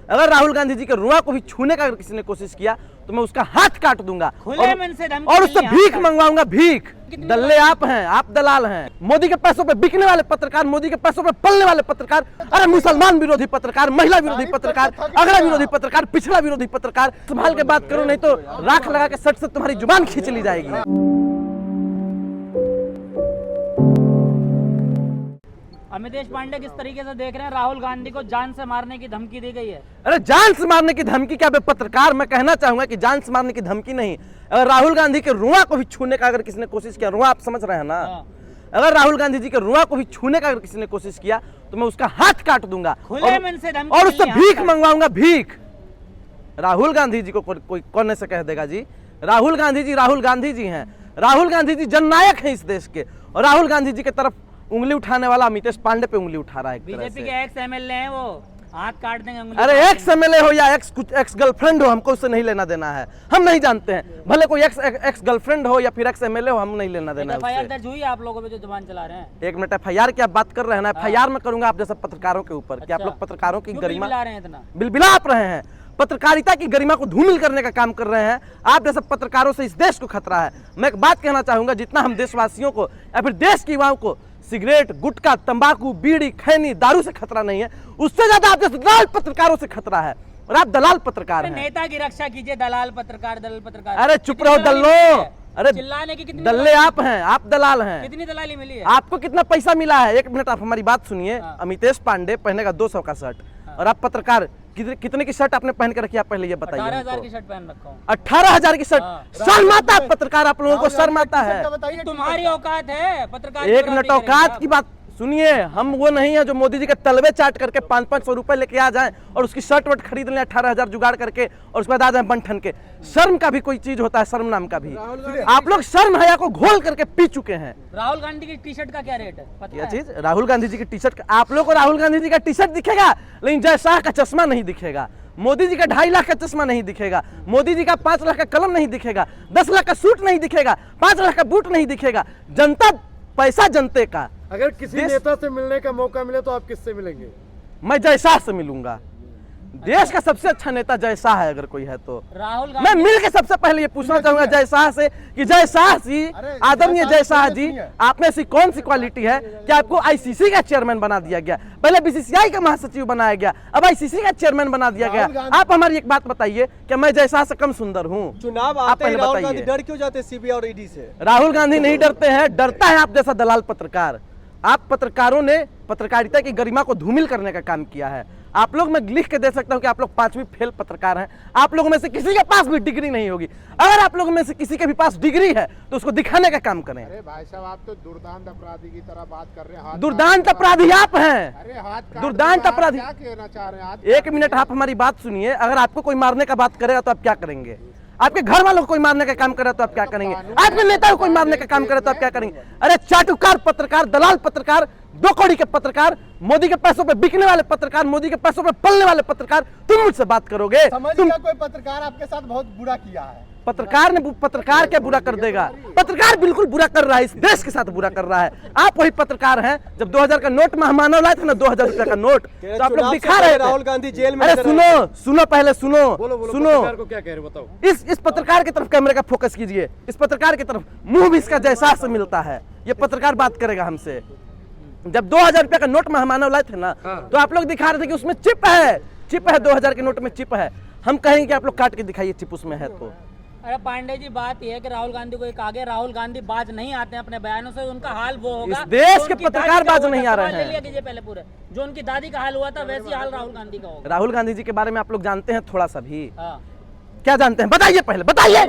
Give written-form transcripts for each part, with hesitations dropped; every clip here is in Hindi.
अगर राहुल गांधी जी के रुआ को भी छूने का अगर किसी ने कोशिश किया तो मैं उसका हाथ काट दूंगा और उससे भीख मंगवाऊंगा। भीख। दल्ले आप हैं, आप दलाल हैं। मोदी के पैसों पे बिकने वाले पत्रकार, मोदी के पैसों पे पलने वाले पत्रकार, अरे मुसलमान विरोधी पत्रकार, महिला विरोधी पत्रकार, अगड़ा विरोधी पत्रकार, पिछड़ा विरोधी पत्रकार, संभाल के बात करो नहीं तो राख लगा के सट से तुम्हारी जुबान खींच ली जाएगी। अमितेश पांडे किस तरीके से देख रहे हैं, राहुल गांधी को जान से मारने की धमकी दी गई है। अरे जान से मारने की धमकी क्या पत्रकार, मैं कहना चाहूंगा कि जान से मारने की धमकी नहीं, अगर राहुल गांधी के रुआ को भी छूने का अगर किसी ने कोशिश किया, रुआ आप समझ रहे हैं ना, अगर राहुल गांधी जी के रुआ को भी छूने का अगर किसी ने कोशिश किया तो मैं उसका हाथ काट दूंगा और उससे भीख मंगवाऊंगा। भीख। राहुल गांधी जी को कोई कौन ऐसे कह देगा जी? राहुल गांधी जी हैं। राहुल गांधी जी जननायक हैं इस देश के, और राहुल गांधी जी की तरफ उंगली उठाने वाला अमितेश पांडे पे उंगली उठा रहा है। बीजेपी के एक्स एमएलए हैं, वो हाथ काट देंगे उंगली। अरे एक्स एमएलए हो या एक्स गर्लफ्रेंड हो, हमको उससे नहीं लेना देना है, हम नहीं जानते हैं। भले कोई एक्स गर्लफ्रेंड हो या फिर एक्स एमएलए हो, हम नहीं लेना देना है। एफआईआर दर्ज हुई आप लोगों पे जो जुबान चला रहे हैं? एक मिनट, एफआईआर की आप बात कर रहे हैं ना, एफआईआर में करूंगा आप जैसे पत्रकारों के ऊपर। क्या आप लोग पत्रकारों की गरिमा बिलबिला आप रहे हैं? पत्रकारिता की गरिमा को धूमिल करने का काम कर रहे हैं आप जैसे पत्रकारों से इस देश को खतरा है। मैं एक बात कहना चाहूंगा, जितना हम देशवासियों को या फिर देश के युवाओं को सिगरेट, गुटखा, तंबाकू, बीड़ी, खैनी, दारू से खतरा नहीं है, उससे ज्यादा आप जैसे दलाल पत्रकारों से खतरा है, और आप दलाल पत्रकार हैं। नेता की रक्षा कीजिए, दलाल पत्रकार, दलाल पत्रकार। अरे चुप रहो दल्लो, अरे चिल्लाने की कितनी दल्ले आप हैं, आप दलाल हैं। कितनी दलाली मिली है आपको? कितना पैसा मिला है? एक मिनट आप हमारी बात सुनिए। अमितेश पांडे पहनेगा 200 का शर्ट, और आप पत्रकार कितने की शर्ट आपने पहन के रखी, आप पहले ये बताइए। 18,000 की शर्ट पहन रखा हूं। 18,000 की शर्ट। शर्म आता है पत्रकार? आप लोगों को शर्म आता है? तुम्हारी औकात है पत्रकार? एक मिनट, औकात की बात सुनिए। हम वो नहीं है जो मोदी जी के तलवे चाट करके 500-500 रुपए लेके आ जाएं और उसकी शर्ट वर्ट खरीद लें 18,000 जुगाड़ करके, और उसके बाद आ जाए बंठन के। शर्म का भी कोई चीज होता है, शर्म नाम का भी। आप लोग शर्म हया को घोल करके पी चुके हैं। राहुल गांधी की टी शर्ट का क्या रेट है पता है? चीज राहुल गांधी जी की टी शर्ट, आप लोग को राहुल गांधी जी का टी शर्ट दिखेगा, लेकिन जय शाह का चश्मा नहीं दिखेगा। मोदी जी का 2.5 लाख का चश्मा नहीं दिखेगा, मोदी जी का 5 लाख का कलम नहीं दिखेगा, 10 लाख का सूट नहीं दिखेगा, 5 लाख का बूट नहीं दिखेगा। जनता, पैसा जनते का। अगर किसी नेता से मिलने का मौका मिले तो आप किससे मिलेंगे? मैं जय शाह से मिलूंगा। देश का सबसे अच्छा नेता जय शाह है, अगर कोई है तो। राहुल मैं मिल के सबसे पहले ये पूछना चाहूंगा जय शाह से कि जय शाह जी, आदरणीय जय शाह जी, आप में ऐसी कौन सी क्वालिटी है कि आपको आईसीसी का चेयरमैन बना दिया गया? पहले बीसीसीआई का महासचिव बनाया गया, अब आईसीसी का चेयरमैन बना दिया गया। आप हमारी एक बात बताइए, क्या मैं जय शाह से कम सुंदर हूँ? चुनाव आते ही राहुल गांधी डर क्यों जाते सीबीआई और ईडी से? राहुल गांधी नहीं डरते हैं, डरता है आप जैसा दलाल पत्रकार। आप पत्रकारों ने पत्रकारिता की गरिमा को धूमिल करने का काम किया है। आप लोग, मैं लिख के दे सकता हूं कि आप लोग 5वीं फेल पत्रकार हैं। आप लोगों में से किसी के पास भी डिग्री नहीं होगी। अगर आप लोगों में से किसी के भी पास डिग्री है तो उसको दिखाने का काम करें। अरे भाई साहब, आप तो दुर्दांत अपराधी की तरह बात कर रहे हैं। दुर्दांत अपराधी आप हैं। अरे हाथ दुर्दांत अपराधी। क्या कहना चाह रहे हैं? एक मिनट, आप हमारी बात सुनिए। अगर आपको कोई मारने का बात करेगा तो आप क्या करेंगे? आपके घर वालों को कोई मारने का काम करे तो आप क्या करेंगे? आपके नेता को कोई मारने का काम करे तो आप क्या करेंगे? अरे चाटुकार पत्रकार, दलाल पत्रकार, 2 कौड़ी के पत्रकार, मोदी के पैसों पे बिकने वाले पत्रकार, मोदी के पैसों पे पलने वाले पत्रकार, तुम मुझसे बात करोगे? तुम कोई पत्रकार आपके साथ बहुत बुरा किया है? पत्रकार ने, पत्रकार क्या बुरा कर देगा? पत्रकार बिल्कुल बुरा कर रहा है, इस देश के साथ बुरा कर रहा है। आप वही पत्रकार हैं जब 2000 का नोट मेहमानों लाए थे ना, 2000 रुपए का नोट, तो आप लोग दिखा रहे थे राहुल गांधी जेल में। अरे सुनो पहले सुनो। को क्या कह रहे बताओ? इस पत्रकार की तरफ कैमरे का फोकस कीजिए। इस पत्रकार की तरफ, मुंह भी इसका जय शाह से मिलता है। ये पत्रकार बात करेगा हमसे। जब 2000 रुपए का नोट मेहमानों लाए थे ना, तो आप लोग दिखा रहे थे कि उसमें चिप है, 2000 के नोट में चिप है। हम कहेंगे कि आप लोग काट के दिखाइए चिप उसमें है तो। अरे पांडे जी, बात यह है कि राहुल गांधी को एक आगे, राहुल गांधी बाज नहीं आते हैं अपने बयानों से, उनका हाल वो होगा। इस देश के पत्रकार बाज नहीं आ रहे हैं। कीजिए पहले पूरे, जो उनकी दादी का हाल हुआ था वैसी हाल राहुल गांधी का होगा। राहुल गांधी जी के बारे में आप लोग जानते हैं थोड़ा सा भी? क्या जानते हैं? बताइए पहले, बताइए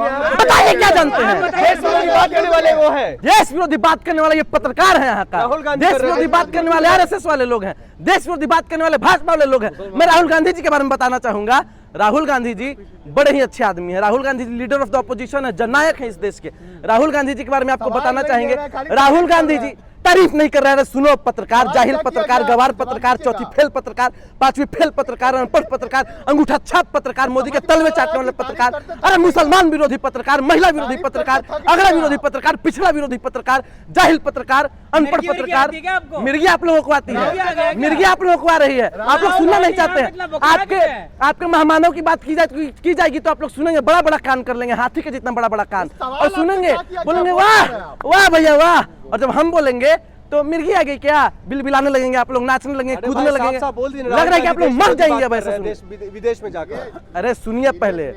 क्या जानते हैं? देश विरोधी बात करने वाले वो है। देश विरोधी बात करने वाले ये पत्रकार हैं यहाँ का। राहुल गांधी देश विरोधी बात करने वाले आरएसएस वाले लोग हैं, देश विरोधी बात करने वाले भाजपा वाले लोग हैं। मैं राहुल गांधी जी के बारे में बताना चाहूंगा। राहुल गांधी जी बड़े ही अच्छे आदमी हैं। Rahul Gandhi ji leader of the opposition है, जननायक है इस देश के। राहुल गांधी जी के बारे में आपको बताना चाहेंगे। राहुल गांधी जी तारीफ नहीं कर रहे हैं। सुनो पत्रकार, जाहिल पत्रकार, गवार पत्रकार, चौथी फेल पत्रकार, पांचवी फेल पत्रकार, अनपढ़ पत्रकार, अंगूठा छाप पत्रकार, मोदी के तलवे चाटने वाले पत्रकार, अरे मुसलमान विरोधी पत्रकार, महिला विरोधी पत्रकार, अगड़ा विरोधी पत्रकार, पिछड़ा विरोधी पत्रकार, जाहिल पत्रकार, अनपढ़ मिर्गी पत्रकार। आती है क्या आपको? मिर्गी आप लोगों को आती है, मिर्गी आप लोगों को आ रही है, आप लोग सुनना नहीं चाहते हैं। आपके मेहमानों की बात की जाएगी तो आप लोग सुनेंगे, बड़ा बड़ा कान कर लेंगे, हाथी के जितना बड़ा बड़ा कान, और सुनेंगे, बोलेंगे वाह वाह भैया वाह। और जब हम बोलेंगे तो मिर्गी आ गई क्या, बिलबिलाने लगेंगे, आप लोग नाचने लगेंगे, कूदने लगेंगे, लग रहा है कि आप लोग मर जाएंगे अब ऐसे विदेश में जाकर। अरे सुनिए पहले,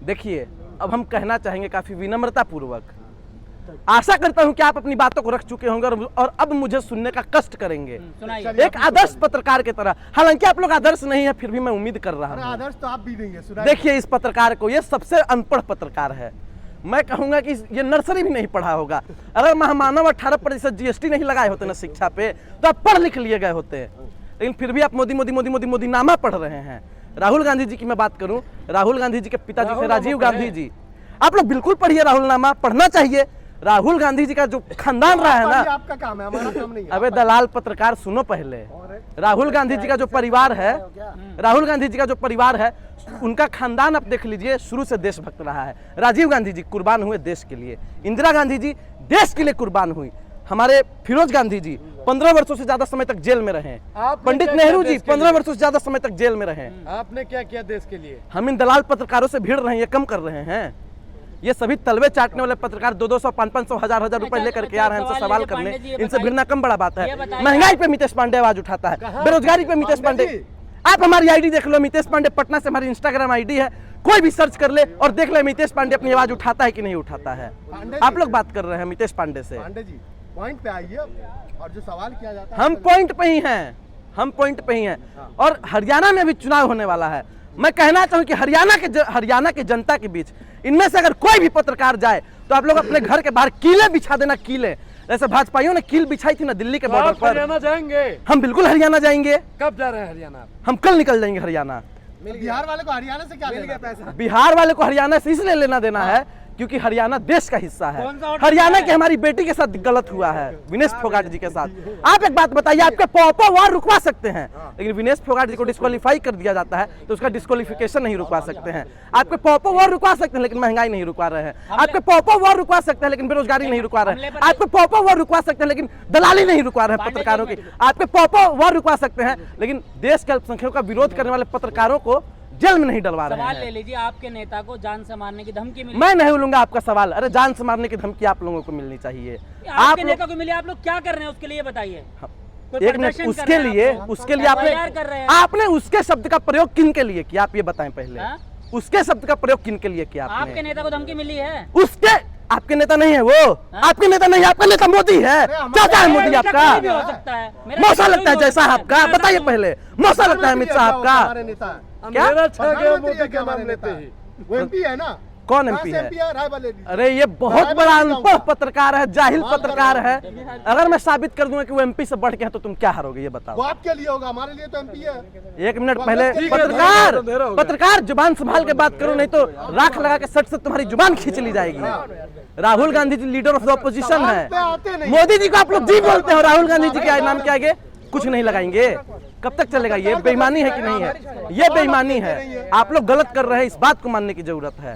देखिए अब हम कहना चाहेंगे काफी विनम्रता पूर्वक, आशा करता हूं कि आप अपनी बातों को रख चुके होंगे और अब मुझे सुनने का कष्ट करेंगे सुनाइए। एक आदर्श पत्रकार की तरह। हालांकि आप लोग आदर्श नहीं है, फिर भी मैं उम्मीद कर रहा हूं। आदर्श तो आप भी नहीं है, सुनाइए। देखिए इस पत्रकार को, ये सबसे अनपढ़ पत्रकार है। मैं कहूंगा कि ये नर्सरी भी नहीं पढ़ा होगा। अगर महामानव 18% GST नहीं लगाए होते ना शिक्षा पे, तो आप पढ़ लिख लिए गए होते। लेकिन फिर भी आप मोदी मोदी मोदी मोदी मोदी नामा पढ़ रहे हैं। राहुल गांधी जी की मैं बात करूं, राहुल गांधी जी के पिताजी थे राजीव गांधी जी। आप लोग बिल्कुल पढ़िए, राहुल नामा पढ़ना चाहिए। राहुल गांधी जी का जो खानदान रहा है ना, आपका काम है, हमारा काम नहीं है। अबे दलाल पत्रकार सुनो पहले, राहुल गांधी जी का जो परिवार है, राहुल गांधी जी का जो परिवार है, उनका खानदान आप देख लीजिए, शुरू से देशभक्त रहा है। राजीव गांधी जी कुर्बान हुए देश के लिए, इंदिरा गांधी जी देश के लिए कुर्बान हुई, हमारे फिरोज गांधी जी 15 वर्षों से ज्यादा समय तक जेल में रहे, पंडित नेहरू जी 15 वर्षों से ज्यादा समय तक जेल में रहे। आपने क्या किया देश के लिए? हम इन दलाल पत्रकारों से भिड़ रहे हैं, ये कम कर रहे हैं। ये सभी तलवे चाटने वाले पत्रकार 200, 500, 1000 रुपए लेकर के आ रहे हैं हमसे सवाल करने, इनसे भिड़ना कम बड़ा बात है। महंगाई पे मितेश पांडे आवाज उठाता है, बेरोजगारी पे मितेश पांडे। आप हमारी आईडी देख लो, मितेश पांडे पटना से हमारी इंस्टाग्राम आईडी है, कोई भी सर्च कर ले और देख ले मितेश पांडे अपनी आवाज उठाता है कि नहीं उठाता है। आप लोग बात कर रहे हैं मितेश पांडे से। पांडे जी पॉइंट पे आइए, और जो सवाल किया जाता है हम पॉइंट पे ही हैं, हम पॉइंट पे ही हैं। और हरियाणा में भी चुनाव होने वाला है। मैं कहना चाहूं कि हरियाणा के जनता के बीच इनमें से अगर कोई भी पत्रकार जाए तो आप लोग अपने घर के बाहर कीले बिछा देना, कीले। जैसे भाजपाइयों ने कील बिछाई थी ना दिल्ली के बॉर्डर पर, हरियाणा जाएंगे। हम बिल्कुल हरियाणा जाएंगे। कब जा रहे हैं हरियाणा? हम कल निकल जाएंगे हरियाणा। बिहार वाले को हरियाणा से क्या लेना पैसा? बिहार वाले को हरियाणा से इसलिए लेना देना है क्योंकि हरियाणा देश का हिस्सा है। कौन सा और हरियाणा की हमारी बेटी के साथ गलत हुआ है, विनेश फोगाट जी के साथ। आप एक बात बताइए, आपके पॉपो वार रुकवा सकते हैं, लेकिन विनेश फोगाट जी को डिस्क्वालीफाई कर दिया जाता है तो उसका डिस्क्वालिफिकेशन नहीं रुकवा सकते हैं। आपके पॉपो वार रुकवा सकते हैं लेकिन महंगाई नहीं रुकवा रहे हैं। आपके पॉपो वार रुकवा सकते हैं लेकिन बेरोजगारी नहीं रुकवा रहे हैं। आपके पॉपो वार रुकवा सकते हैं लेकिन दलाली नहीं रुकवा रहे हैं पत्रकारों की। आपके पॉपो वार रुकवा सकते हैं लेकिन देश के अल्पसंख्यकों का विरोध करने वाले पत्रकारों को जेल में नहीं डलवा रहे सवाल ले हैं। लीजिए, आपके नेता को जान से मारने की धमकी मिली, मैं नहीं लूंगा आपका सवाल। अरे जान से मारने की धमकी आप लोगों को मिलनी चाहिए। आपके नेता को मिली, आप लोग क्या कर रहे हैं उसके लिए बताइए। कोई एक मिनट, प्रदर्शन कर उसके रहे हैं लिए आप लोग? उसके लिए FIR कर रहे हैं। आपने उसके शब्द का प्रयोग किन के लिए किया, आप ये बताएं पहले। हाँ? उसके शब्द का प्रयोग किन के लिए किया आपके आपने? नेता को धमकी मिली है? उसके आपके नेता नहीं है वो, आपके नेता नहीं है, आपका नेता मोदी है। चाचा है मोदी मेरा आपका, कोई भी हो सकता है। मेरा मौसा कोई लगता है भी हो जैसा सकता है। आपका, मैं बताइए बताऊं। पहले। मौसा लगता है अमित शाह आपका। हमारे नेता है। क्या? मेरा छह गया मोदी का नाम लेते ही। वो एमपी है ना? कौन एमपी है? रायबरेली। अरे ये बहुत बड़ा अनपढ़ पत्रकार है, जाहिल पत्रकार है। अगर मैं साबित कर दूंगा कि वो एमपी से बढ़ के है तो तुम क्या हारोगे ये वो बताओ। आपके लिए होगा, हमारे लिए तो एमपी है। एक मिनट पहले, ठीक है, पत्रकार तो अंधेरा हो गया। पत्रकार जुबान संभाल के बात करो, नहीं तो राख लगा के सट से तुम्हारी जुबान खींच ली जाएगी। Rahul Gandhi ji leader of the opposition है। आते नहीं। मोदी जी को आप लोग जी बोलते हो, राहुल गांधी जी के नाम के आगे कुछ नहीं लगाएंगे। कब तक चलेगा ये? बेईमानी है कि नहीं है? ये बेईमानी है। आप लोग गलत कर रहे हैं, इस बात को मानने की जरूरत है।